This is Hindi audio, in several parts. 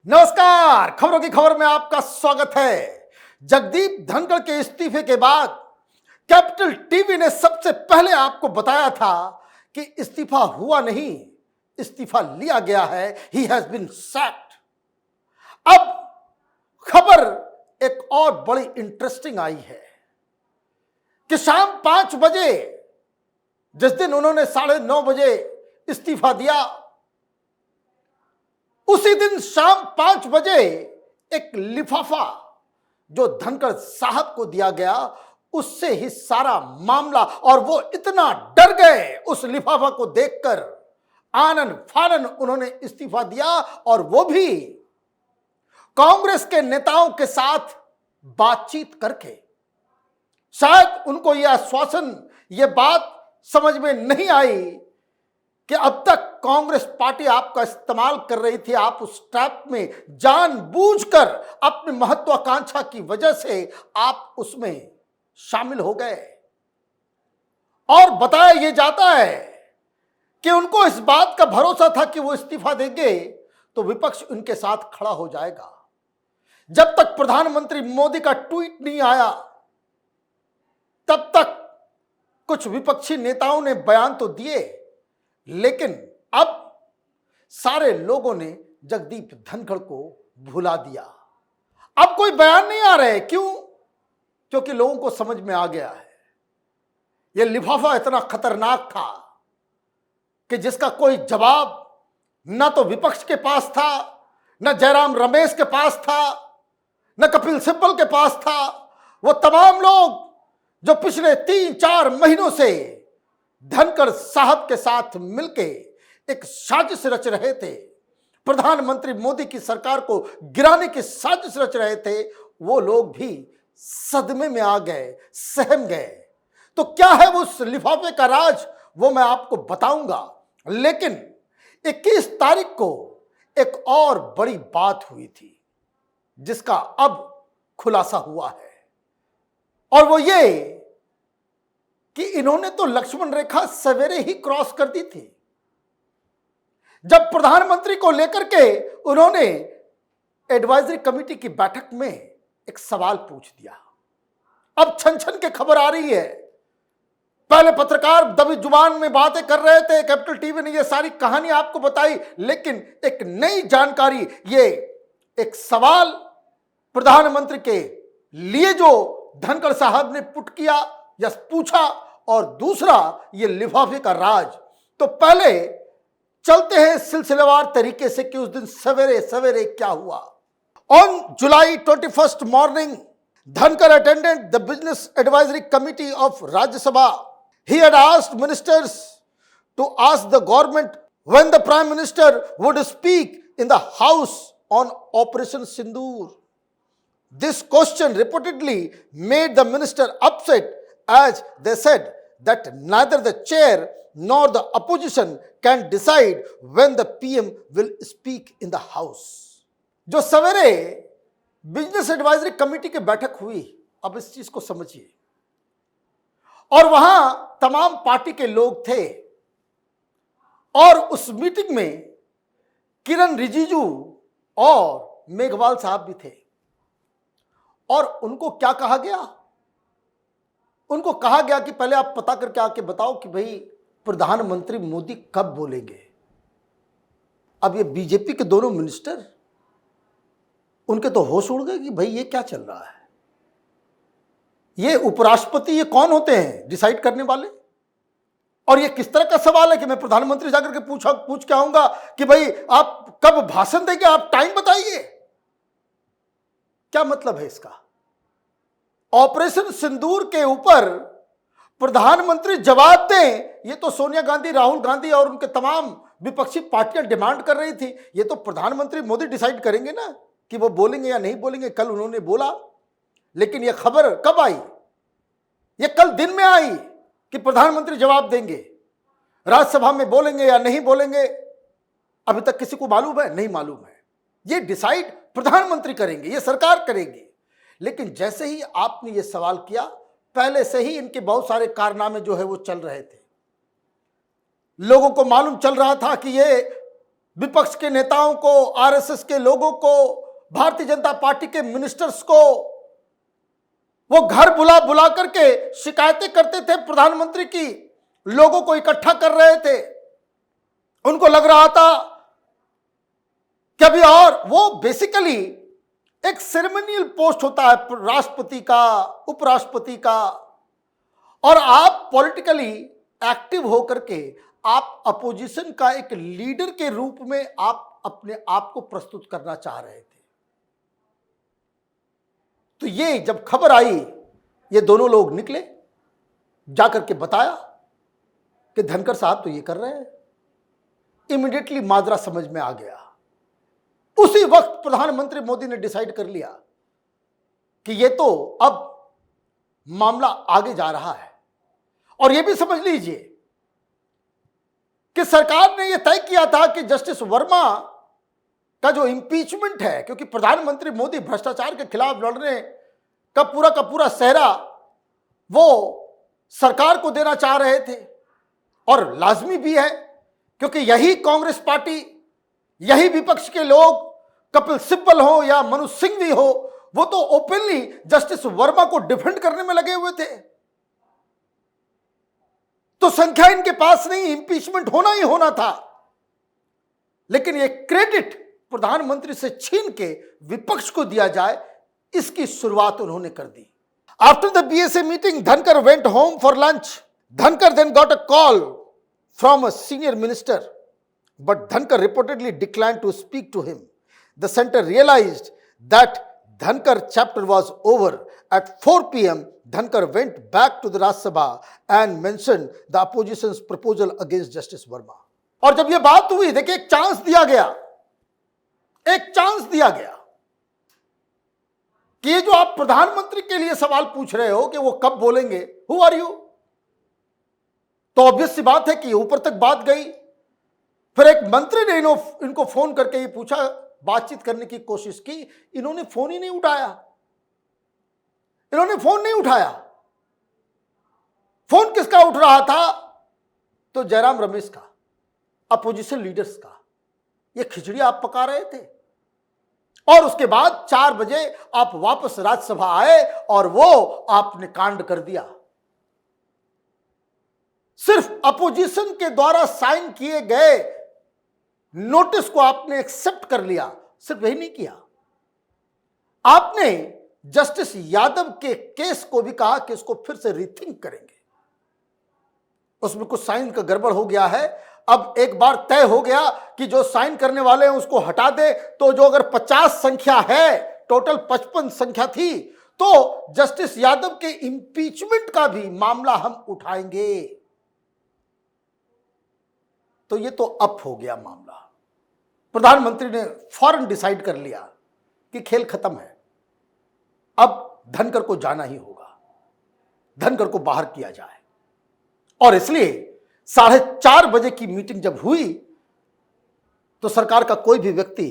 नमस्कार, खबरों की खबर में आपका स्वागत है। जगदीप धनखड़ के इस्तीफे के बाद कैपिटल टीवी ने सबसे पहले आपको बताया था कि इस्तीफा हुआ नहीं, इस्तीफा लिया गया है। He has been sacked. अब खबर एक और बड़ी इंटरेस्टिंग आई है कि शाम 5 बजे, जिस दिन उन्होंने 9:30 बजे इस्तीफा दिया, उसी दिन शाम 5 बजे एक लिफाफा जो धनखड़ साहब को दिया गया, उससे ही सारा मामला, और वो इतना डर गए उस लिफाफा को देखकर, आनन फानन उन्होंने इस्तीफा दिया। और वो भी कांग्रेस के नेताओं के साथ बातचीत करके। शायद उनको यह आश्वासन, यह बात समझ में नहीं आई कि अब तक कांग्रेस पार्टी आपका इस्तेमाल कर रही थी, आप उस ट्रैप में जानबूझकर अपनी महत्वाकांक्षा की वजह से आप उसमें शामिल हो गए। और बताया यह जाता है कि उनको इस बात का भरोसा था कि वो इस्तीफा देंगे तो विपक्ष उनके साथ खड़ा हो जाएगा। जब तक प्रधानमंत्री मोदी का ट्वीट नहीं आया, तब तक कुछ विपक्षी नेताओं ने बयान तो दिए, लेकिन अब सारे लोगों ने जगदीप धनखड़ को भुला दिया। अब कोई बयान नहीं आ रहे। क्यों? क्योंकि लोगों को समझ में आ गया है यह लिफाफा इतना खतरनाक था कि जिसका कोई जवाब न तो विपक्ष के पास था, न जयराम रमेश के पास था, न कपिल सिब्बल के पास था। वो तमाम लोग जो पिछले 3-4 महीनों से धनखड़ साहब के साथ मिलके एक साजिश रच रहे थे, प्रधानमंत्री मोदी की सरकार को गिराने की साजिश रच रहे थे, वो लोग भी सदमे में आ गए, सहम गए। तो क्या है वो उस लिफाफे का राज, वो मैं आपको बताऊंगा। लेकिन 21 तारीख को एक और बड़ी बात हुई थी जिसका अब खुलासा हुआ है, और वो ये कि इन्होंने तो लक्ष्मण रेखा सवेरे ही क्रॉस कर दी थी। जब प्रधानमंत्री को लेकर के उन्होंने एडवाइजरी कमेटी की बैठक में एक सवाल पूछ दिया, अब छन छन के खबर आ रही है। पहले पत्रकार दबी जुबान में बातें कर रहे थे, कैपिटल टीवी ने ये सारी कहानी आपको बताई, लेकिन एक नई जानकारी, ये एक सवाल प्रधानमंत्री के लिए जो धनखड़ साहब ने पुट किया या पूछा, और दूसरा ये लिफाफे का राज। तो पहले चलते हैं सिलसिलेवार तरीके से कि उस दिन सवेरे सवेरे क्या हुआ। On July 21 morning, Dhankhar attended the business advisory committee of राज्य सभा. He had asked ministers to ask the government when the prime minister would speak in the house on Operation Sindoor. This question reportedly made the minister upset, as they said that neither the chair nor the opposition can decide when the PM will speak in the house. जो सवेरे बिजनेस एडवाइजरी कमेटी की बैठक हुई, अब इस चीज को समझिए, और वहां तमाम पार्टी के लोग थे, और उस मीटिंग में किरण रिजिजू और मेघवाल साहब भी थे। और उनको क्या कहा गया? उनको कहा गया कि पहले आप पता करके आके बताओ कि भाई प्रधानमंत्री मोदी कब बोलेंगे। अब ये बीजेपी के दोनों मिनिस्टर, उनके तो होश उड़ गए कि भाई ये क्या चल रहा है, ये उपराष्ट्रपति ये कौन होते हैं डिसाइड करने वाले, और ये किस तरह का सवाल है कि मैं प्रधानमंत्री जाकर के पूछ के आऊंगा कि भाई आप कब भाषण देंगे, आप टाइम बताइए। क्या मतलब है इसका? ऑपरेशन सिंदूर के ऊपर प्रधानमंत्री जवाब दें, ये तो सोनिया गांधी, राहुल गांधी और उनके तमाम विपक्षी पार्टियां डिमांड कर रही थी। ये तो प्रधानमंत्री मोदी डिसाइड करेंगे ना कि वो बोलेंगे या नहीं बोलेंगे। कल उन्होंने बोला, लेकिन यह खबर कब आई? यह कल दिन में आई कि प्रधानमंत्री जवाब देंगे, राज्यसभा में बोलेंगे या नहीं बोलेंगे, अभी तक किसी को मालूम है? नहीं मालूम है। यह डिसाइड प्रधानमंत्री करेंगे, यह सरकार करेगी। लेकिन जैसे ही आपने यह सवाल किया, पहले से ही इनके बहुत सारे कारनामे जो है वो चल रहे थे। लोगों को मालूम चल रहा था कि ये विपक्ष के नेताओं को, आरएसएस के लोगों को, भारतीय जनता पार्टी के मिनिस्टर्स को वो घर बुला बुला करके शिकायतें करते थे प्रधानमंत्री की, लोगों को इकट्ठा कर रहे थे। उनको लग रहा था कि अभी, और वो बेसिकली एक सेरेमोनियल पोस्ट होता है राष्ट्रपति का, उपराष्ट्रपति का, और आप पॉलिटिकली एक्टिव होकर के आप अपोजिशन का एक लीडर के रूप में आप अपने आप को प्रस्तुत करना चाह रहे थे। तो ये जब खबर आई, ये दोनों लोग निकले, जाकर के बताया कि धनखड़ साहब तो ये कर रहे हैं। इमीडिएटली माजरा समझ में आ गया। उसी वक्त प्रधानमंत्री मोदी ने डिसाइड कर लिया कि ये तो अब मामला आगे जा रहा है। और ये भी समझ लीजिए कि सरकार ने यह तय किया था कि जस्टिस वर्मा का जो इंपीचमेंट है, क्योंकि प्रधानमंत्री मोदी भ्रष्टाचार के खिलाफ लड़ने का पूरा सेहरा वो सरकार को देना चाह रहे थे, और लाजमी भी है क्योंकि यही कांग्रेस पार्टी, यही विपक्ष के लोग, कपिल सिब्बल हो या मनु सिंघवी हो, वो तो ओपनली जस्टिस वर्मा को डिफेंड करने में लगे हुए थे। तो संख्या इनके पास नहीं, इंपीचमेंट होना ही होना था। लेकिन ये क्रेडिट प्रधानमंत्री से छीन के विपक्ष को दिया जाए, इसकी शुरुआत उन्होंने कर दी। After the BSA meeting, Dhankhar went home for lunch. Dhankar then got a call from a senior minister, but Dhankar reportedly declined to speak to him. The center realized that Dhankar chapter was over. At 4 p.m., Dhankar went back to the Rajya Sabha and mentioned the opposition's proposal against Justice Verma. और जब ये बात हुई, देखिए एक चांस दिया गया कि ये जो आप प्रधानमंत्री के लिए सवाल पूछ रहे हो कि वो कब बोलेंगे, हु आर यू, तो ऑब्वियस सी बात है कि ऊपर तक बात गई। फिर एक मंत्री ने इनको फोन करके ये पूछा, बातचीत करने की कोशिश की, इन्होंने फोन ही नहीं उठाया। फोन किसका उठ रहा था? तो जयराम रमेश का, अपोजिशन लीडर्स का। ये खिचड़ी आप पका रहे थे। और उसके बाद 4 बजे आप वापस राज्यसभा आए और वो आपने कांड कर दिया। सिर्फ अपोजिशन के द्वारा साइन किए गए नोटिस को आपने एक्सेप्ट कर लिया। सिर्फ यही नहीं किया, आपने जस्टिस यादव के केस को भी कहा कि इसको फिर से रीथिंक करेंगे। उसमें कुछ साइन का गड़बड़ हो गया है। अब एक बार तय हो गया कि जो साइन करने वाले हैं उसको हटा दे, तो जो अगर 50 संख्या है, टोटल 55 संख्या थी, तो जस्टिस यादव के इंपीचमेंट का भी मामला हम उठाएंगे। तो ये तो अप हो गया मामला। प्रधानमंत्री ने फौरन डिसाइड कर लिया कि खेल खत्म है, अब धनखड़ को जाना ही होगा, धनखड़ को बाहर किया जाए। और इसलिए 4:30 बजे की मीटिंग जब हुई तो सरकार का कोई भी व्यक्ति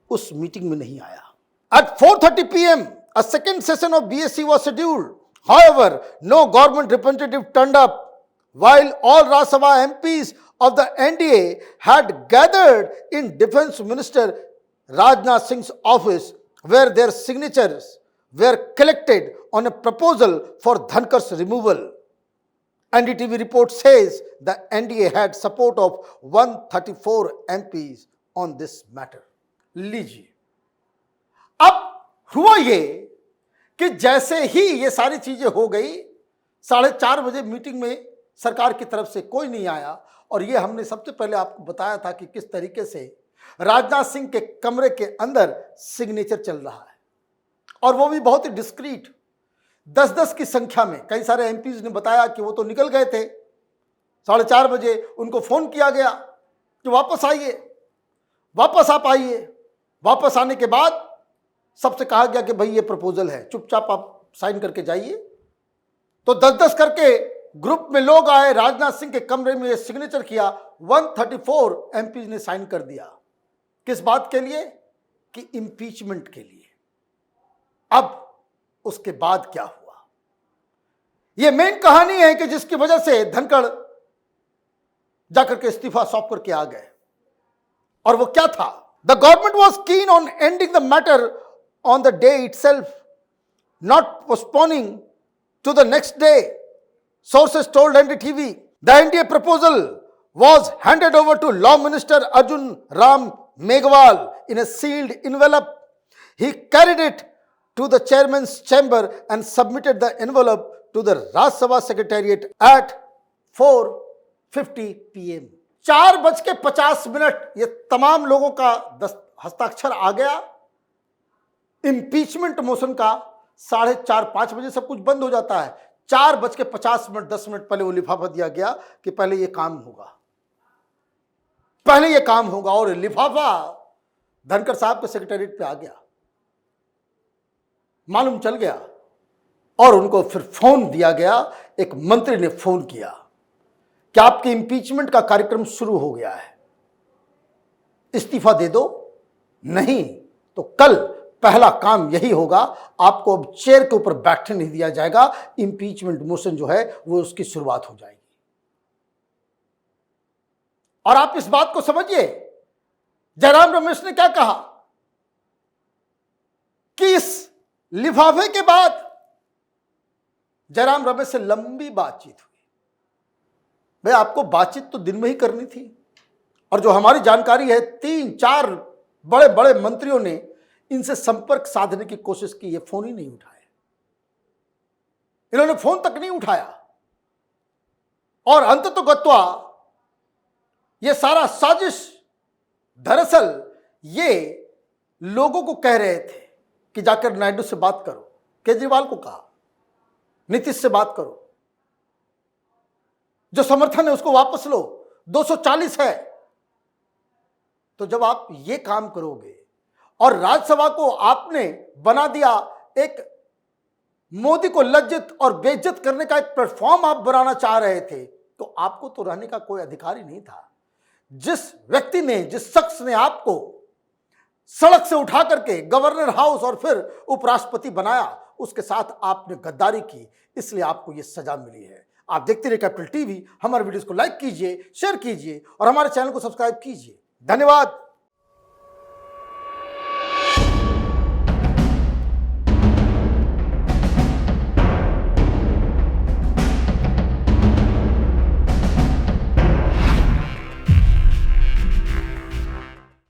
उस मीटिंग में नहीं आया। At 4:30 p.m., a second session of BSc was scheduled. However, no government representative turned up. While all Rajya Sabha MPs of the NDA had gathered in Defence Minister Rajnath Singh's office, where their signatures were collected on a proposal for Dhankhar's removal. NDTV report says the NDA had support of 134 MPs on this matter. लीजिए, अब हुआ ये कि जैसे ही ये सारी चीजें हो गई, 4:30 बजे मीटिंग में सरकार की तरफ से कोई नहीं आया। और ये हमने सबसे पहले आपको बताया था कि किस तरीके से राजनाथ सिंह के कमरे के अंदर सिग्नेचर चल रहा है, और वो भी बहुत ही डिस्क्रीट, 10-10 की संख्या में। कई सारे एमपीज ने बताया कि वो तो निकल गए थे। 4:30 बजे उनको फोन किया गया कि वापस आइए, वापस आप आइए। वापस आने के बाद सबसे कहा गया कि भाई ये प्रपोजल है, चुपचाप आप साइन करके जाइए। तो 10-10 करके ग्रुप में लोग आए, राजनाथ सिंह के कमरे में ये सिग्नेचर किया, 134 एमपी ने साइन कर दिया। किस बात के लिए? कि इंपीचमेंट के लिए। अब उसके बाद क्या हुआ, यह मेन कहानी है कि जिसकी वजह से धनखड़ जाकर के इस्तीफा सौंप करके आ गए। और वो क्या था? The government was keen on ending the matter on the day itself, not postponing to the next day, sources told NDTV. The NDA proposal was handed over to Law Minister Arjun Ram Meghwal in a sealed envelope. He carried it to the chairman's chamber and submitted the envelope to the Rajya Sabha Secretariat at 4:50 p.m. 4:50 ये तमाम लोगों का हस्ताक्षर आ गया। इम्पीचमेंट मोशन का 4:30-5 बजे सब कुछ बंद हो जाता है। 4:50 10 मिनट पहले वो लिफाफा दिया गया कि पहले ये काम होगा, पहले ये काम होगा। और लिफाफा धनखड़ साहब के सेक्रेटेरिएट पे आ गया, मालूम चल गया। और उनको फिर फोन दिया गया, एक मंत्री ने फोन किया कि आपके इंपीचमेंट का कार्यक्रम शुरू हो गया है, इस्तीफा दे दो, नहीं तो कल पहला काम यही होगा, आपको अब चेयर के ऊपर बैठने नहीं दिया जाएगा, इंपीचमेंट मोशन जो है वो उसकी शुरुआत हो जाएगी। और आप इस बात को समझिए, जयराम रमेश ने क्या कहा कि इस लिफाफे के बाद जयराम रमेश से लंबी बातचीत हुई। भाई आपको बातचीत तो दिन में ही करनी थी, और जो हमारी जानकारी है 3-4 बड़े बड़े मंत्रियों ने इनसे संपर्क साधने की कोशिश की, ये फोन ही नहीं उठाया, इन्होंने फोन तक नहीं उठाया। और अंततोगत्वा ये सारा साजिश दरअसल ये लोगों को कह रहे थे कि जाकर नायडू से बात करो, केजरीवाल को कहा, नीतीश से बात करो, जो समर्थन है उसको वापस लो, 240 है। तो जब आप ये काम करोगे और राज्यसभा को आपने बना दिया एक मोदी को लज्जित और बेइज्जत करने का एक प्लेटफॉर्म आप बनाना चाह रहे थे, तो आपको तो रहने का कोई अधिकार ही नहीं था। जिस व्यक्ति ने, जिस शख्स ने आपको सड़क से उठा करके गवर्नर हाउस और फिर उपराष्ट्रपति बनाया, उसके साथ आपने गद्दारी की, इसलिए आपको यह सजा मिली है। आप देखते रहिए कैपिटल टीवी। हमारे वीडियोस को लाइक कीजिए, शेयर कीजिए और हमारे चैनल को सब्सक्राइब कीजिए। धन्यवाद।